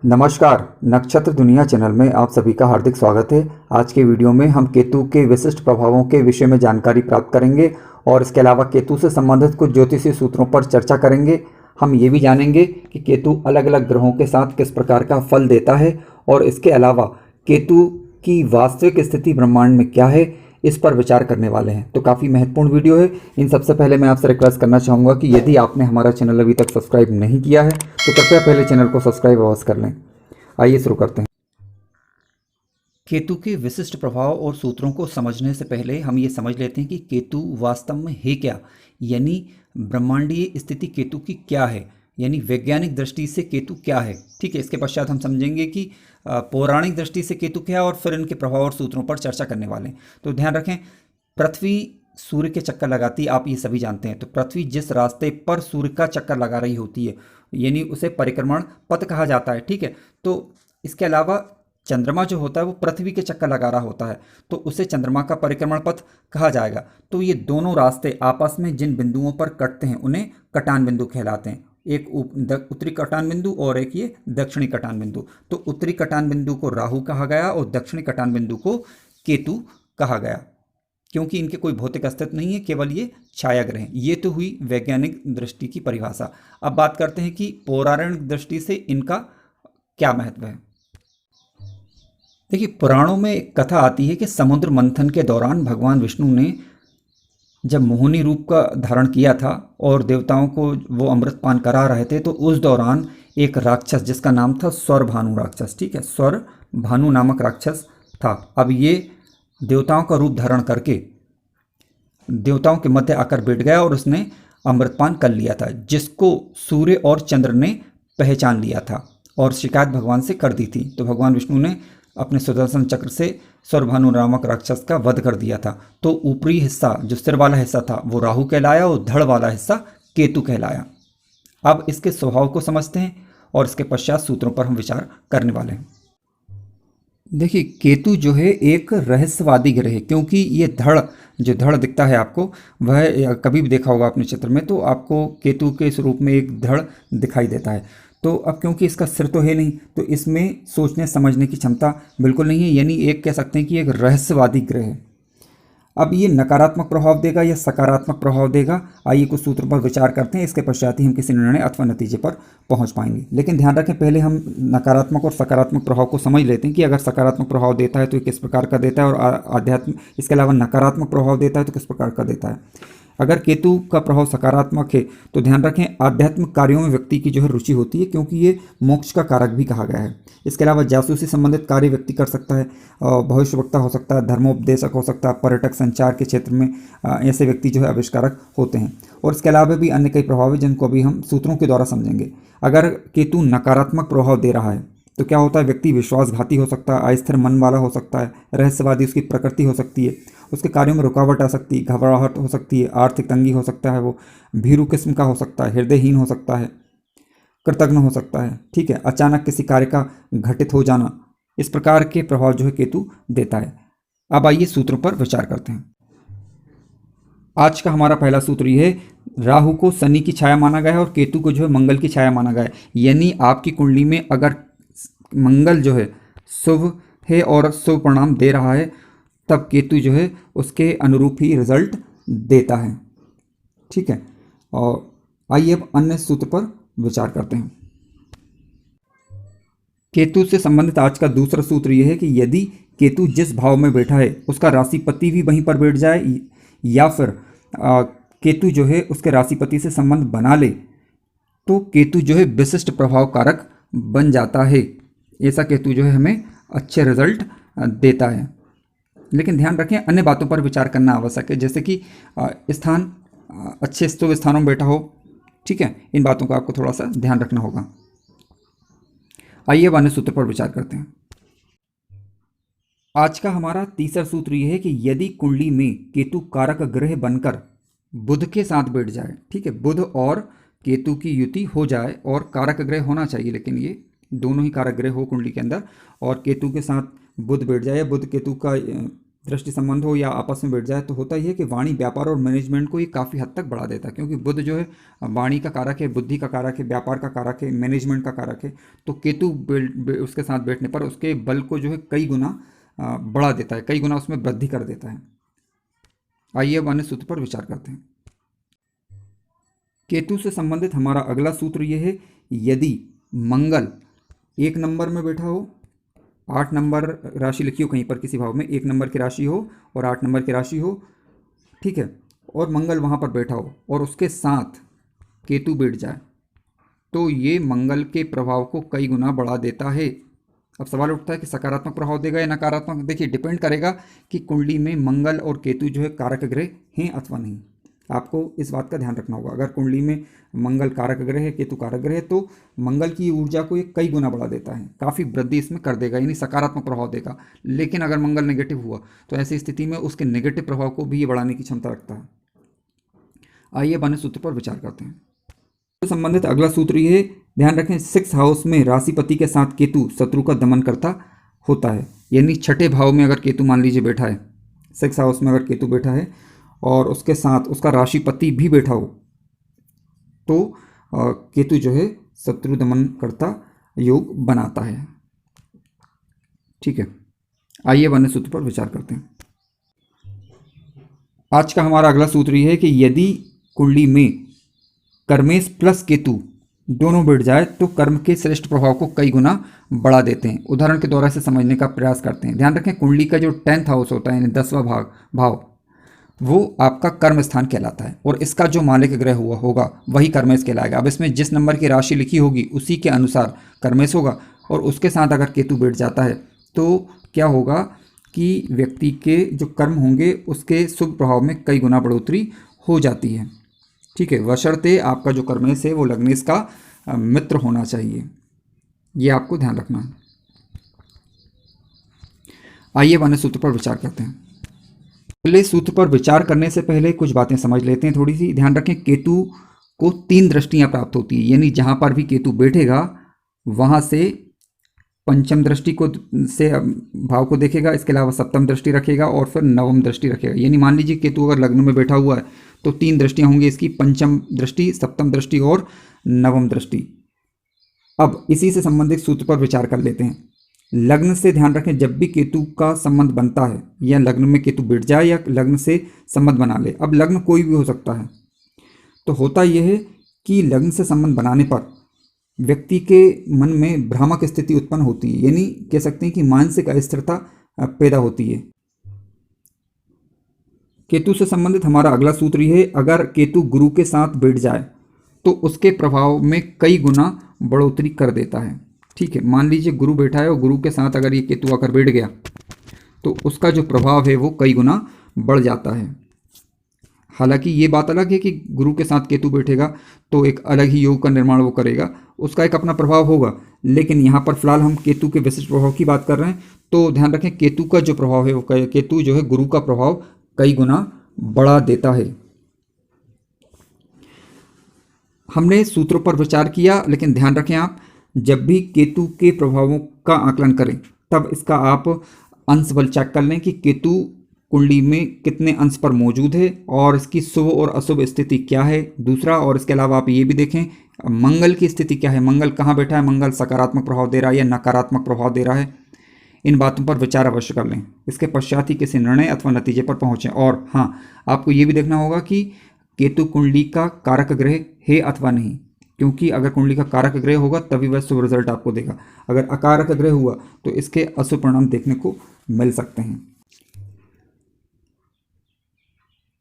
नमस्कार, नक्षत्र दुनिया चैनल में आप सभी का हार्दिक स्वागत है। आज के वीडियो में हम केतु के विशिष्ट प्रभावों के विषय में जानकारी प्राप्त करेंगे और इसके अलावा केतु से संबंधित कुछ ज्योतिषीय सूत्रों पर चर्चा करेंगे। हम ये भी जानेंगे कि केतु अलग अलग ग्रहों के साथ किस प्रकार का फल देता है और इसके अलावा केतु की वास्तविक स्थिति ब्रह्मांड में क्या है, इस पर विचार करने वाले हैं। तो काफ़ी महत्वपूर्ण वीडियो है। इन सबसे पहले मैं आपसे रिक्वेस्ट करना चाहूँगा कि यदि आपने हमारा चैनल अभी तक सब्सक्राइब नहीं किया है तो कृपया पहले चैनल को सब्सक्राइब अवश्य कर लें। आइए शुरू करते हैं। केतु के विशिष्ट प्रभाव और सूत्रों को समझने से पहले हम ये समझ लेते हैं कि केतु वास्तव में है क्या, यानी ब्रह्मांडीय स्थिति केतु की क्या है, यानी वैज्ञानिक दृष्टि से केतु क्या है। ठीक है, इसके पश्चात हम समझेंगे कि पौराणिक दृष्टि से केतु क्या है और फिर इनके प्रभाव और सूत्रों पर चर्चा करने वाले हैं। तो ध्यान रखें, पृथ्वी सूर्य के चक्कर लगाती है, आप ये सभी जानते हैं। तो पृथ्वी जिस रास्ते पर सूर्य का चक्कर लगा रही होती है यानी उसे परिक्रमण पथ कहा जाता है। ठीक है, तो इसके अलावा चंद्रमा जो होता है वो पृथ्वी के चक्कर लगा रहा होता है, तो उसे चंद्रमा का परिक्रमण पथ कहा जाएगा। तो ये दोनों रास्ते आपस में जिन बिंदुओं पर कटते हैं उन्हें कटान बिंदु कहलाते हैं। एक उत्तरी कटान बिंदु और एक ये दक्षिणी कटान बिंदु। तो उत्तरी कटान बिंदु को राहु कहा गया और दक्षिणी कटान बिंदु को केतु कहा गया, क्योंकि इनके कोई भौतिक अस्तित्व नहीं है, केवल ये छाया ग्रह हैं। ये तो हुई वैज्ञानिक दृष्टि की परिभाषा। अब बात करते हैं कि पौराणिक दृष्टि से इनका क्या महत्व है। देखिए, पुराणों में एक कथा आती है कि समुद्र मंथन के दौरान भगवान विष्णु ने जब मोहिनी रूप का धारण किया था और देवताओं को वो अमृत पान करा रहे थे, तो उस दौरान एक राक्षस जिसका नाम था स्वर भानु राक्षस, ठीक है, स्वर भानु नामक राक्षस था। अब ये देवताओं का रूप धारण करके देवताओं के मध्य आकर बैठ गया और उसने अमृतपान कर लिया था, जिसको सूर्य और चंद्र ने पहचान लिया था और शिकायत भगवान से कर दी थी। तो भगवान विष्णु ने अपने सुदर्शन चक्र से स्वरभानु नामक राक्षस का वध कर दिया था। तो ऊपरी हिस्सा जो सिर वाला हिस्सा था वो राहु कहलाया और धड़ वाला हिस्सा केतु कहलाया। अब इसके स्वभाव को समझते हैं और इसके पश्चात सूत्रों पर हम विचार करने वाले हैं। देखिए, केतु जो है एक रहस्यवादी ग्रह है, क्योंकि ये धड़ दिखता है आपको, वह कभी भी देखा होगा अपने चित्र में तो आपको केतु के स्वरूप में एक धड़ दिखाई देता है। तो अब क्योंकि इसका सिर तो है नहीं, तो इसमें सोचने समझने की क्षमता बिल्कुल नहीं है, यानी एक कह सकते हैं कि एक रहस्यवादी ग्रह है। अब ये नकारात्मक प्रभाव देगा या सकारात्मक प्रभाव देगा, आइए कुछ सूत्रों पर विचार करते हैं। इसके पश्चात ही हम किसी निर्णय अथवा नतीजे पर पहुंच पाएंगे। लेकिन ध्यान रखें, पहले हम नकारात्मक और सकारात्मक प्रभाव को समझ लेते हैं कि अगर सकारात्मक प्रभाव देता है तो किस प्रकार का देता है और आध्यात्म इसके अलावा नकारात्मक प्रभाव देता है तो किस प्रकार का देता है। अगर केतु का प्रभाव सकारात्मक है तो ध्यान रखें, आध्यात्मिक कार्यों में व्यक्ति की जो है रुचि होती है, क्योंकि ये मोक्ष का कारक भी कहा गया है। इसके अलावा जासूसी संबंधित कार्य व्यक्ति कर सकता है, भविष्यवक्ता हो सकता है, धर्मोपदेशक हो सकता है, पर्यटक, संचार के क्षेत्र में ऐसे व्यक्ति जो है आविष्कारक होते हैं। और इसके अलावा भी अन्य कई प्रभाव है जिनको अभी हम सूत्रों के द्वारा समझेंगे। अगर केतु नकारात्मक प्रभाव दे रहा है तो क्या होता है, व्यक्ति विश्वासघाती हो सकता है, अस्थिर मन वाला हो सकता है, रहस्यवादी उसकी प्रकृति हो सकती है, उसके कार्यों में रुकावट आ सकती है, घबराहट हो सकती है, आर्थिक तंगी हो सकता है, वो भीरू किस्म का हो सकता है, हृदयहीन हो सकता है, कृतघ्न हो सकता है। ठीक है, अचानक किसी कार्य का घटित हो जाना, इस प्रकार के प्रभाव जो है केतु देता है। अब आइए सूत्रों पर विचार करते हैं। आज का हमारा पहला सूत्र ये है, राहु को शनि की छाया माना गया है और केतु को जो है मंगल की छाया माना गया है। यानी आपकी कुंडली में अगर मंगल जो है शुभ है और शुभ परिणाम दे रहा है, तब केतु जो है उसके अनुरूप ही रिजल्ट देता है। ठीक है, और आइए अब अन्य सूत्र पर विचार करते हैं। केतु से संबंधित आज का दूसरा सूत्र यह है कि यदि केतु जिस भाव में बैठा है उसका राशिपति भी वहीं पर बैठ जाए, या फिर केतु जो है उसके राशिपति से संबंध बना ले, तो केतु जो है विशिष्ट प्रभाव कारक बन जाता है। ऐसा केतु जो है हमें अच्छे रिजल्ट देता है। लेकिन ध्यान रखें, अन्य बातों पर विचार करना आवश्यक है, जैसे कि स्थान अच्छे शुभ स्थानों में बैठा हो। ठीक है, इन बातों का आपको थोड़ा सा ध्यान रखना होगा। आइए अब अन्य सूत्र पर विचार करते हैं। आज का हमारा तीसरा सूत्र यह है कि यदि कुंडली में केतु कारक ग्रह बनकर बुध के साथ बैठ जाए, ठीक है, बुध और केतु की युति हो जाए, और कारक ग्रह होना चाहिए, लेकिन ये दोनों ही कारक ग्रह हो कुंडली के अंदर, और केतु के साथ बुध बैठ जाए, बुध केतु का दृष्टि संबंध हो या आपस में बैठ जाए तो होता ही है कि वाणी व्यापार और मैनेजमेंट को ये काफ़ी हद तक बढ़ा देता है, क्योंकि बुध जो है वाणी का कारक है, बुद्धि का कारक है, व्यापार का कारक है, मैनेजमेंट का कारक है। तो केतु उसके साथ बैठने पर उसके बल को जो है कई गुना बढ़ा देता है, कई गुना उसमें वृद्धि कर देता है। आइए अब अन्य सूत्र पर विचार करते हैं। केतु से संबंधित हमारा अगला सूत्र यह है, यदि मंगल 1 नंबर में बैठा हो, 8 नंबर राशि लिखी हो कहीं पर किसी भाव में, 1 नंबर की राशि हो और 8 नंबर की राशि हो, ठीक है, और मंगल वहाँ पर बैठा हो और उसके साथ केतु बैठ जाए, तो ये मंगल के प्रभाव को कई गुना बढ़ा देता है। अब सवाल उठता है कि सकारात्मक प्रभाव देगा या नकारात्मक। देखिए, डिपेंड करेगा कि कुंडली में मंगल और केतु जो है कारक ग्रह हैं अथवा नहीं। आपको इस बात का ध्यान रखना होगा। अगर कुंडली में मंगल कारक ग्रह है, केतु कारक ग्रह है, तो मंगल की ऊर्जा को ये कई गुना बढ़ा देता है, काफ़ी वृद्धि इसमें कर देगा, यानी सकारात्मक प्रभाव देगा। लेकिन अगर मंगल नेगेटिव हुआ तो ऐसी स्थिति में उसके नेगेटिव प्रभाव को भी ये बढ़ाने की क्षमता रखता है। आइए बने सूत्र पर विचार करते हैं। तो संबंधित अगला सूत्र ये है, ध्यान रखें 6 हाउस में राशिपति के साथ केतु शत्रु का दमन करता होता है, यानी छठे भाव में अगर केतु मान लीजिए बैठा है, 6 हाउस में अगर केतु बैठा है और उसके साथ उसका राशिपति भी बैठा हो, तो केतु जो है शत्रु दमन करता योग बनाता है। ठीक है, आइए अन्य सूत्र पर विचार करते हैं। आज का हमारा अगला सूत्र यह है कि यदि कुंडली में कर्मेश प्लस केतु दोनों बैठ जाए तो कर्म के श्रेष्ठ प्रभाव को कई गुना बढ़ा देते हैं। उदाहरण के द्वारा से समझने का प्रयास करते हैं। ध्यान रखें, कुंडली का जो 10th हाउस होता है, यानी 10वां भाव, वो आपका कर्म स्थान कहलाता है और इसका जो मालिक ग्रह हुआ होगा वही कर्मेश कहलाएगा। अब इसमें जिस नंबर की राशि लिखी होगी उसी के अनुसार कर्मेश होगा, और उसके साथ अगर केतु बैठ जाता है तो क्या होगा कि व्यक्ति के जो कर्म होंगे उसके शुभ प्रभाव में कई गुना बढ़ोतरी हो जाती है। ठीक है, बशर्ते आपका जो कर्मेश है वो लग्नेश का मित्र होना चाहिए, ये आपको ध्यान रखना है। आइए अन्य सूत्र पर विचार करते हैं। अगले सूत्र पर विचार करने से पहले कुछ बातें समझ लेते हैं थोड़ी सी। ध्यान रखें, केतु को 3 दृष्टियां प्राप्त होती है, यानी जहां पर भी केतु बैठेगा वहां से पंचम दृष्टि को से भाव को देखेगा, इसके अलावा सप्तम दृष्टि रखेगा और फिर नवम दृष्टि रखेगा। यानी मान लीजिए केतु अगर लग्न में बैठा हुआ है तो 3 दृष्टियां होंगी इसकी, पंचम दृष्टि, सप्तम दृष्टि और नवम दृष्टि। अब इसी से संबंधित सूत्र पर विचार कर लेते हैं। लग्न से ध्यान रखें, जब भी केतु का संबंध बनता है, या लग्न में केतु बैठ जाए या लग्न से संबंध बना ले, अब लग्न कोई भी हो सकता है, तो होता यह है कि लग्न से संबंध बनाने पर व्यक्ति के मन में भ्रामक स्थिति उत्पन्न होती है, यानी कह सकते हैं कि मानसिक अस्थिरता पैदा होती है। केतु से संबंधित हमारा अगला सूत्र यह है, अगर केतु गुरु के साथ बैठ जाए तो उसके प्रभाव में कई गुना बढ़ोतरी कर देता है। ठीक है, मान लीजिए गुरु बैठा है और गुरु के साथ अगर ये केतु आकर बैठ गया तो उसका जो प्रभाव है वो कई गुना बढ़ जाता है। हालांकि ये बात अलग है कि गुरु के साथ केतु बैठेगा तो एक अलग ही योग का निर्माण वो करेगा, उसका एक अपना प्रभाव होगा, लेकिन यहाँ पर फिलहाल हम केतु के विशिष्ट प्रभाव की बात कर रहे हैं। तो ध्यान रखें, केतु का जो प्रभाव है वो केतु जो है गुरु का प्रभाव कई गुना बढ़ा देता है। हमने सूत्रों पर विचार किया, लेकिन ध्यान रखें आप जब भी केतु के प्रभावों का आकलन करें तब इसका आप अंश बल चेक कर लें कि केतु कुंडली में कितने अंश पर मौजूद है और इसकी शुभ और अशुभ स्थिति क्या है, दूसरा। और इसके अलावा आप ये भी देखें मंगल की स्थिति क्या है, मंगल कहाँ बैठा है, मंगल सकारात्मक प्रभाव दे रहा है या नकारात्मक प्रभाव दे रहा है। इन बातों पर विचार अवश्य कर लें, इसके पश्चात ही किसी निर्णय अथवा नतीजे पर पहुँचें। और हाँ, आपको ये भी देखना होगा कि केतु कुंडली का कारक ग्रह है अथवा नहीं, क्योंकि अगर कुंडली का कारक ग्रह होगा तभी वह शुभ रिजल्ट आपको देगा, अगर अकारक ग्रह हुआ तो इसके अशुभ परिणाम देखने को मिल सकते हैं।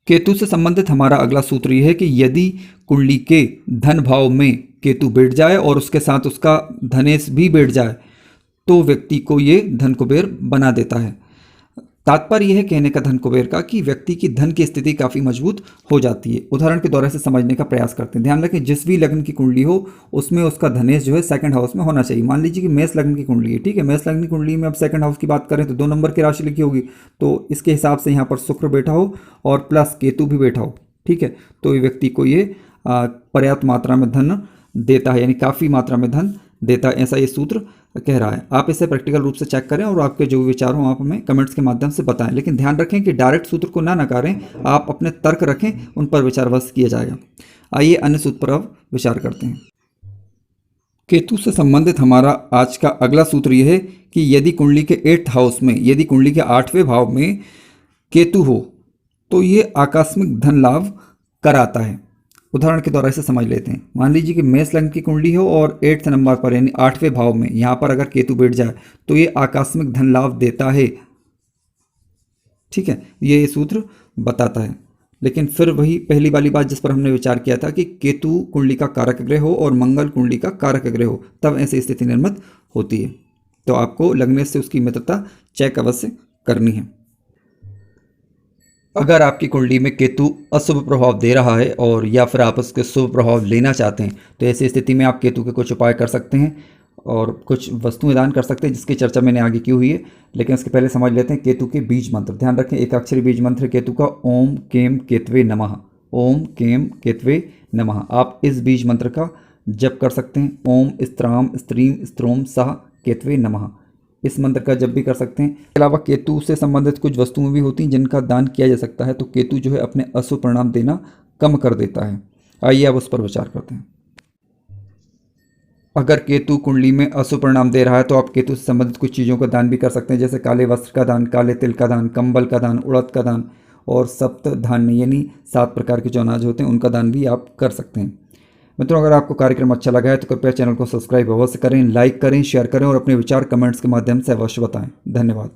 केतु से संबंधित हमारा अगला सूत्र यह है कि यदि कुंडली के धन भाव में केतु बैठ जाए और उसके साथ उसका धनेश भी बैठ जाए तो व्यक्ति को ये धन कुबेर बना देता है। तात्पर्य यह है कहने का धन कुबेर का कि व्यक्ति की धन की स्थिति काफ़ी मजबूत हो जाती है। उदाहरण के द्वारा से समझने का प्रयास करते हैं। ध्यान रखें, जिस भी लग्न की कुंडली हो उसमें उसका धनेश जो है 2nd हाउस में होना चाहिए। मान लीजिए कि मेष लग्न की कुंडली है, ठीक है, मेष लग्न की कुंडली में अब 2nd हाउस की बात करें तो 2 नंबर की राशि लिखी होगी, तो इसके हिसाब से यहाँ पर शुक्र बैठा हो और प्लस केतु भी बैठा हो, ठीक है, तो ये व्यक्ति को ये पर्याप्त मात्रा में धन देता है, यानी काफ़ी मात्रा में धन देता है, ऐसा ये सूत्र कह रहा है। आप इसे प्रैक्टिकल रूप से चेक करें और आपके जो भी विचार हों आप हमें कमेंट्स के माध्यम से बताएं, लेकिन ध्यान रखें कि डायरेक्ट सूत्र को ना नकारें, आप अपने तर्क रखें, उन पर विचार विमर्श किया जाएगा। आइए अन्य सूत्र पर अब विचार करते हैं। केतु से संबंधित हमारा आज का अगला सूत्र यह है कि यदि कुंडली के 8th हाउस में, यदि कुंडली के 8वें भाव में केतु हो तो ये आकस्मिक धन लाभ कराता है। उदाहरण के द्वारा इसे समझ लेते हैं। मान लीजिए कि मेष लग्न की कुंडली हो और 8th नंबर पर यानी 8वें भाव में यहाँ पर अगर केतु बैठ जाए तो ये आकस्मिक धन लाभ देता है। ठीक है, ये सूत्र बताता है। लेकिन फिर वही पहली वाली बात जिस पर हमने विचार किया था कि केतु कुंडली का कारक ग्रह हो और मंगल कुंडली का कारक ग्रह हो, तब ऐसी स्थिति निर्मित होती है। तो आपको लगने से उसकी मित्रता चेक अवश्य करनी है। अगर आपकी कुंडली में केतु अशुभ प्रभाव दे रहा है और या फिर आप उसके शुभ प्रभाव लेना चाहते हैं तो ऐसी स्थिति में आप केतु के कुछ उपाय कर सकते हैं और कुछ वस्तुएं दान कर सकते हैं, जिसकी चर्चा मैंने आगे की हुई है। लेकिन उसके पहले समझ लेते हैं केतु के बीज मंत्र। ध्यान रखें, एक अक्षरी बीज मंत्र केतु का ओम केम केतवे नमः, ओम केम केतवे नमः। आप इस बीज मंत्र का जप कर सकते हैं, ओम स्त्राम स्त्रीम स्त्रोम सह केतवे नमः। इस मंत्र का जप भी कर सकते हैं। इसके अलावा केतु से संबंधित कुछ वस्तुएं भी होती हैं जिनका दान किया जा सकता है, तो केतु जो है अपने अशुभ परिणाम देना कम कर देता है। आइए अब उस पर विचार करते हैं। अगर केतु कुंडली में अशुभ परिणाम दे रहा है तो आप केतु से संबंधित कुछ चीज़ों का दान भी कर सकते हैं, जैसे काले वस्त्र का दान, काले तिल का दान, कंबल का दान, उड़द का दान और सप्त धान्य यानी 7 प्रकार के जो अनाज होते हैं उनका दान भी आप कर सकते हैं। मित्रों, अगर आपको कार्यक्रम अच्छा लगा है तो कृपया चैनल को सब्सक्राइब अवश्य करें, लाइक करें, शेयर करें और अपने विचार कमेंट्स के माध्यम से अवश्य बताएं। धन्यवाद।